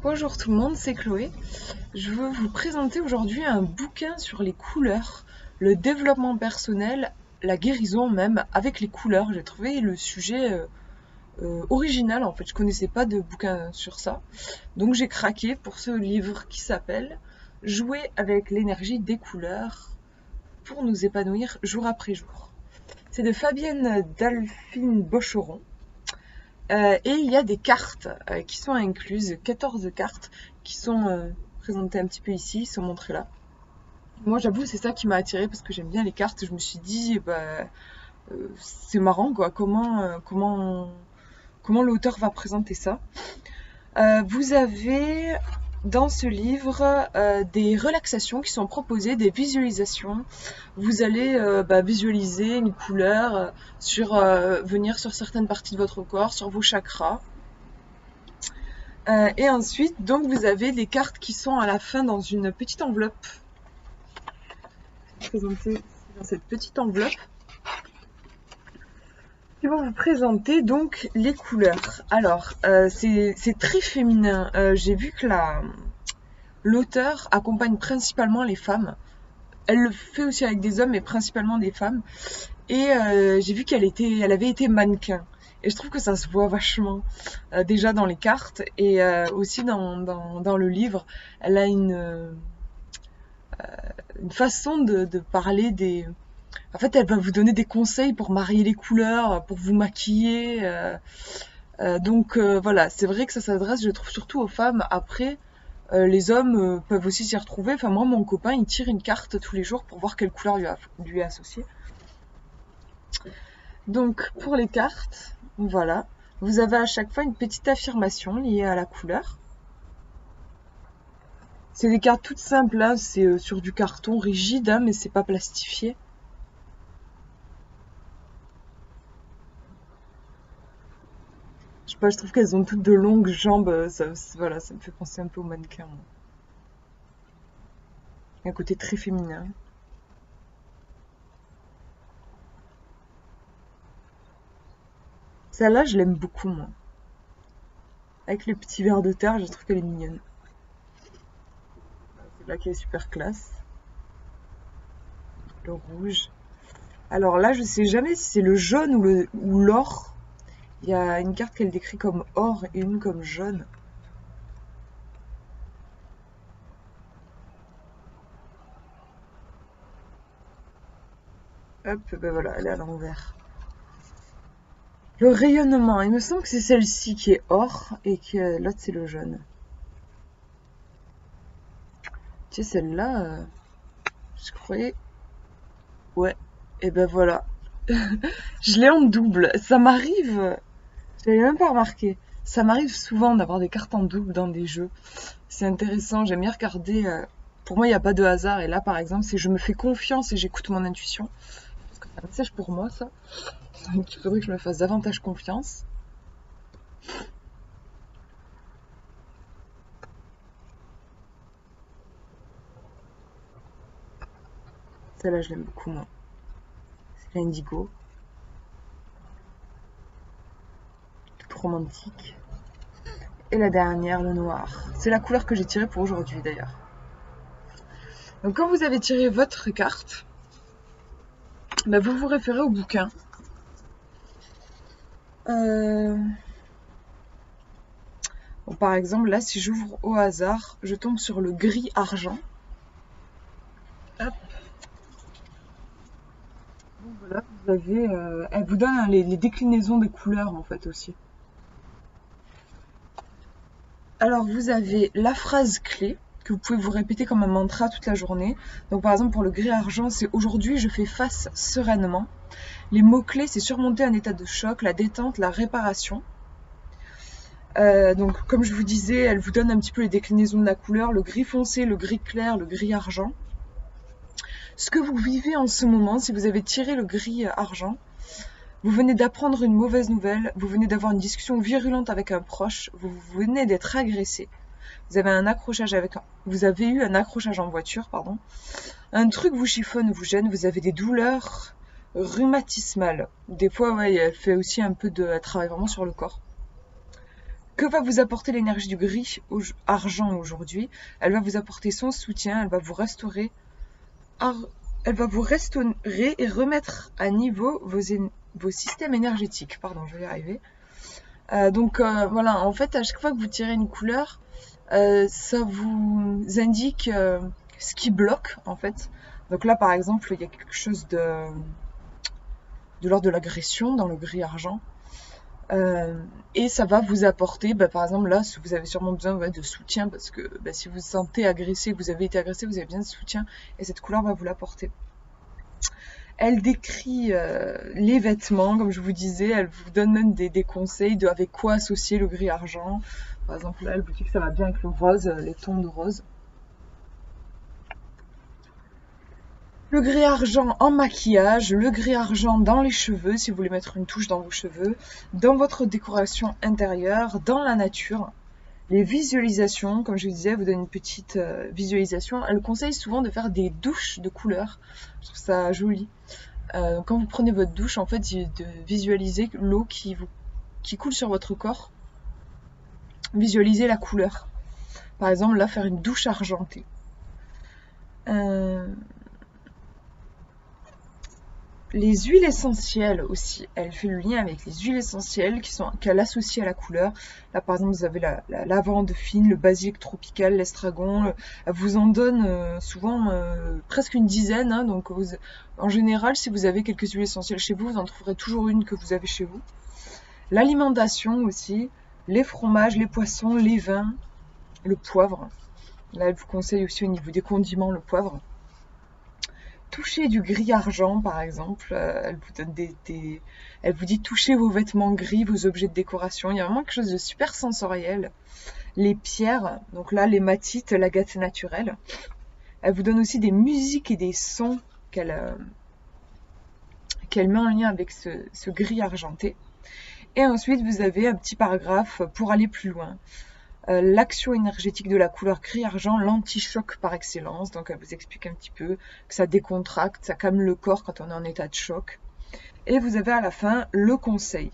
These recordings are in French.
Bonjour tout le monde, c'est Chloé. Je veux vous présenter aujourd'hui un bouquin sur les couleurs, le développement personnel, la guérison même avec les couleurs. J'ai trouvé le sujet original en fait, je connaissais pas de bouquin sur ça. Donc j'ai craqué pour ce livre qui s'appelle Jouer avec l'énergie des couleurs pour nous épanouir jour après jour. C'est de Fabienne Delphine Bocheron. Et il y a des cartes qui sont incluses, 14 cartes qui sont présentées un petit peu ici, sont montrées là. Moi j'avoue c'est ça qui m'a attirée parce que j'aime bien les cartes. Je me suis dit c'est marrant quoi, comment l'auteur va présenter ça. Vous avez dans ce livre des relaxations qui sont proposées, des visualisations. Vous allez visualiser une couleur, venir sur certaines parties de votre corps, sur vos chakras. Et ensuite, donc vous avez des cartes qui sont à la fin dans une petite enveloppe. Je vais vous présenter dans cette petite enveloppe. Qui vont vous présenter donc les couleurs. Alors, c'est très féminin. J'ai vu que l'auteur accompagne principalement les femmes. Elle le fait aussi avec des hommes, mais principalement des femmes. Et j'ai vu elle avait été mannequin. Et je trouve que ça se voit vachement déjà dans les cartes et aussi dans le livre. Elle a une façon de parler des... En fait, elle va vous donner des conseils pour marier les couleurs, pour vous maquiller. Voilà, c'est vrai que ça s'adresse, je trouve, surtout aux femmes. Après, les hommes peuvent aussi s'y retrouver. Enfin, moi, mon copain, il tire une carte tous les jours pour voir quelle couleur lui est associée. Donc, pour les cartes, voilà. Vous avez à chaque fois une petite affirmation liée à la couleur. C'est des cartes toutes simples, là. C'est sur du carton rigide, hein, mais c'est pas plastifié. Je sais pas, je trouve qu'elles ont toutes de longues jambes. Voilà, ça me fait penser un peu au mannequin. Moi. Il y a un côté très féminin. Celle-là, je l'aime beaucoup, moi. Avec le petit verre de terre, je trouve qu'elle est mignonne. C'est là qui est super classe. Le rouge. Alors là, je sais jamais si c'est le jaune ou l'or. Il y a une carte qu'elle décrit comme or et une comme jaune. Hop, ben voilà, elle est à l'envers. Le rayonnement, il me semble que c'est celle-ci qui est or et que l'autre c'est le jaune. Tu sais, celle-là, je croyais... Ouais, et ben voilà. Je l'ai en double. Ça m'arrive, je l'avais même pas remarqué. Ça m'arrive souvent d'avoir des cartes en double dans des jeux. C'est intéressant, j'aime bien regarder. Pour moi, il n'y a pas de hasard. Et là, par exemple, c'est je me fais confiance et j'écoute mon intuition. Parce que c'est un message pour moi, ça. Donc, il faudrait que je me fasse davantage confiance. Celle-là, je l'aime beaucoup, moi. C'est l'indigo. Toute romantique. Et la dernière, le noir. C'est la couleur que j'ai tirée pour aujourd'hui, d'ailleurs. Donc, quand vous avez tiré votre carte, bah, vous vous référez au bouquin. Bon, par exemple, là, si j'ouvre au hasard, je tombe sur le gris argent. Hop. Donc voilà, vous avez, elle vous donne les déclinaisons des couleurs en fait aussi. Alors vous avez la phrase clé que vous pouvez vous répéter comme un mantra toute la journée. Donc par exemple pour le gris argent, c'est aujourd'hui je fais face sereinement. Les mots-clés, c'est surmonter un état de choc, la détente, la réparation. Donc comme je vous disais, elle vous donne un petit peu les déclinaisons de la couleur, le gris foncé, le gris clair, le gris argent. Ce que vous vivez en ce moment, si vous avez tiré le gris argent, vous venez d'apprendre une mauvaise nouvelle, vous venez d'avoir une discussion virulente avec un proche, vous venez d'être agressé. Vous avez eu un accrochage en voiture, pardon. Un truc vous chiffonne, vous gêne, vous avez des douleurs rhumatismales. Des fois, ouais, elle fait aussi un peu elle travaille vraiment sur le corps. Que va vous apporter l'énergie du gris argent aujourd'hui? Elle va vous apporter son soutien, elle va vous restaurer, elle va vous restaurer et remettre à niveau vos systèmes énergétiques. Pardon, je vais y arriver. Voilà, en fait, à chaque fois que vous tirez une couleur, ça vous indique ce qui bloque, en fait. Donc là, par exemple, il y a quelque chose de l'ordre de l'agression dans le gris argent. Et ça va vous apporter, par exemple là, vous avez sûrement besoin de soutien parce que si vous vous sentez agressé, que vous avez été agressé, vous avez besoin de soutien et cette couleur va vous l'apporter. Elle décrit les vêtements, comme je vous disais, elle vous donne même des conseils de avec quoi associer le gris argent. Par exemple là, elle vous dit que ça va bien avec le rose, les tons de rose. Le gris argent en maquillage, le gris argent dans les cheveux, si vous voulez mettre une touche dans vos cheveux, dans votre décoration intérieure, dans la nature. Les visualisations, comme je vous disais, vous donne une petite visualisation. Elle conseille souvent de faire des douches de couleurs. Je trouve ça joli. Quand vous prenez votre douche, en fait, de visualiser l'eau qui coule sur votre corps. Visualisez la couleur. Par exemple, là, faire une douche argentée. Les huiles essentielles aussi, elle fait le lien avec les huiles essentielles qu'elle associe à la couleur. Là par exemple vous avez la lavande fine, le basilic tropical, l'estragon. Elle vous en donne souvent presque une dizaine. Hein, donc en général si vous avez quelques huiles essentielles chez vous, vous en trouverez toujours une que vous avez chez vous. L'alimentation aussi, les fromages, les poissons, les vins, le poivre. Là elle vous conseille aussi au niveau des condiments le poivre. Toucher du gris argent par exemple, elle vous donne elle vous dit touchez vos vêtements gris, vos objets de décoration, il y a vraiment quelque chose de super sensoriel. Les pierres, donc là l'hématite, l'agate naturelle, elle vous donne aussi des musiques et des sons qu'elle met en lien avec ce gris argenté. Et ensuite vous avez un petit paragraphe pour aller plus loin. L'action énergétique de la couleur gris argent, l'anti-choc par excellence. Donc elle vous explique un petit peu que ça décontracte, ça calme le corps quand on est en état de choc. Et vous avez à la fin le conseil.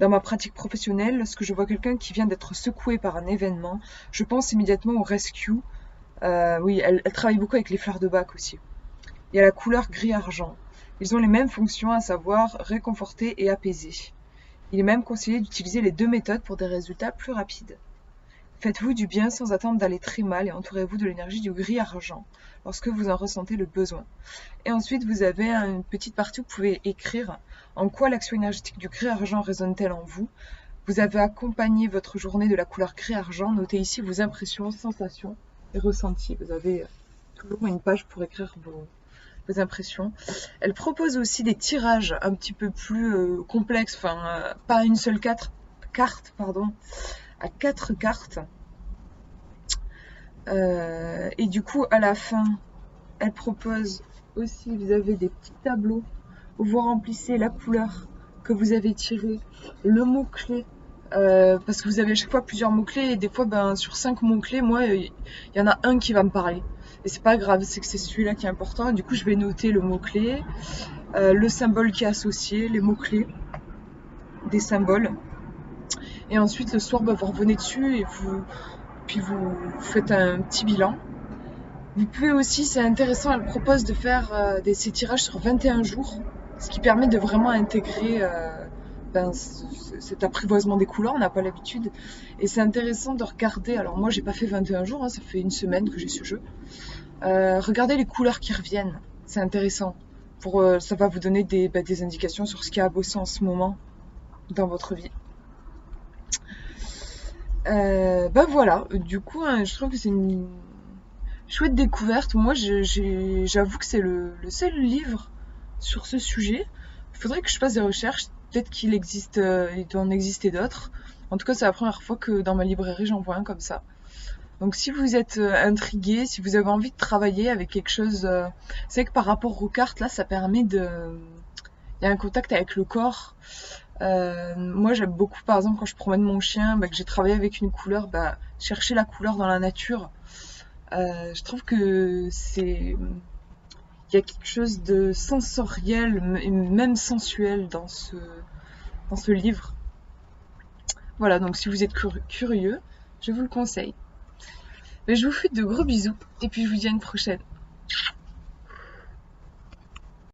Dans ma pratique professionnelle, lorsque je vois quelqu'un qui vient d'être secoué par un événement, je pense immédiatement au rescue. Oui, elle travaille beaucoup avec les fleurs de bac aussi. Il y a la couleur gris argent. Ils ont les mêmes fonctions, à savoir réconforter et apaiser. Il est même conseillé d'utiliser les deux méthodes pour des résultats plus rapides. Faites-vous du bien sans attendre d'aller très mal et entourez-vous de l'énergie du gris argent lorsque vous en ressentez le besoin. Et ensuite, vous avez une petite partie où vous pouvez écrire en quoi l'action énergétique du gris argent résonne-t-elle en vous. Vous avez accompagné votre journée de la couleur gris argent. Notez ici vos impressions, sensations et ressentis. Vous avez toujours une page pour écrire vos impressions. Elle propose aussi des tirages un petit peu plus complexes, enfin pas une seule carte, à 4 cartes. Et du coup, à la fin, elle propose aussi, vous avez des petits tableaux où vous remplissez la couleur que vous avez tirée, le mot-clé, parce que vous avez à chaque fois plusieurs mots-clés, et des fois, sur 5 mots-clés, moi, il y en a un qui va me parler. Et c'est pas grave, c'est que c'est celui-là qui est important. Et du coup, je vais noter le mot-clé, le symbole qui est associé, les mots-clés, des symboles. Et ensuite, le soir, vous revenez dessus et puis vous faites un petit bilan. Vous pouvez aussi, c'est intéressant, elle propose de faire ces tirages sur 21 jours, ce qui permet de vraiment intégrer cet apprivoisement des couleurs, on n'a pas l'habitude. Et c'est intéressant de regarder, alors moi j'ai pas fait 21 jours, hein, ça fait une semaine que j'ai ce jeu. Regardez les couleurs qui reviennent, c'est intéressant. Ça va vous donner des indications sur ce qui a à bosser en ce moment dans votre vie. Voilà, du coup, hein, je trouve que c'est une chouette découverte. Moi, j'avoue que c'est le seul livre sur ce sujet. Il faudrait que je fasse des recherches. Peut-être il doit en exister d'autres. En tout cas, c'est la première fois que dans ma librairie, j'en vois un comme ça. Donc, si vous êtes intrigué, si vous avez envie de travailler avec quelque chose, c'est vrai que par rapport aux cartes, là, ça permet il y a un contact avec le corps. Moi j'aime beaucoup par exemple quand je promène mon chien, que j'ai travaillé avec une couleur, chercher la couleur dans la nature. Je trouve que il y a quelque chose de sensoriel et même sensuel dans ce livre. Voilà, donc si vous êtes curieux, je vous le conseille. Mais je vous fais de gros bisous et puis je vous dis à une prochaine.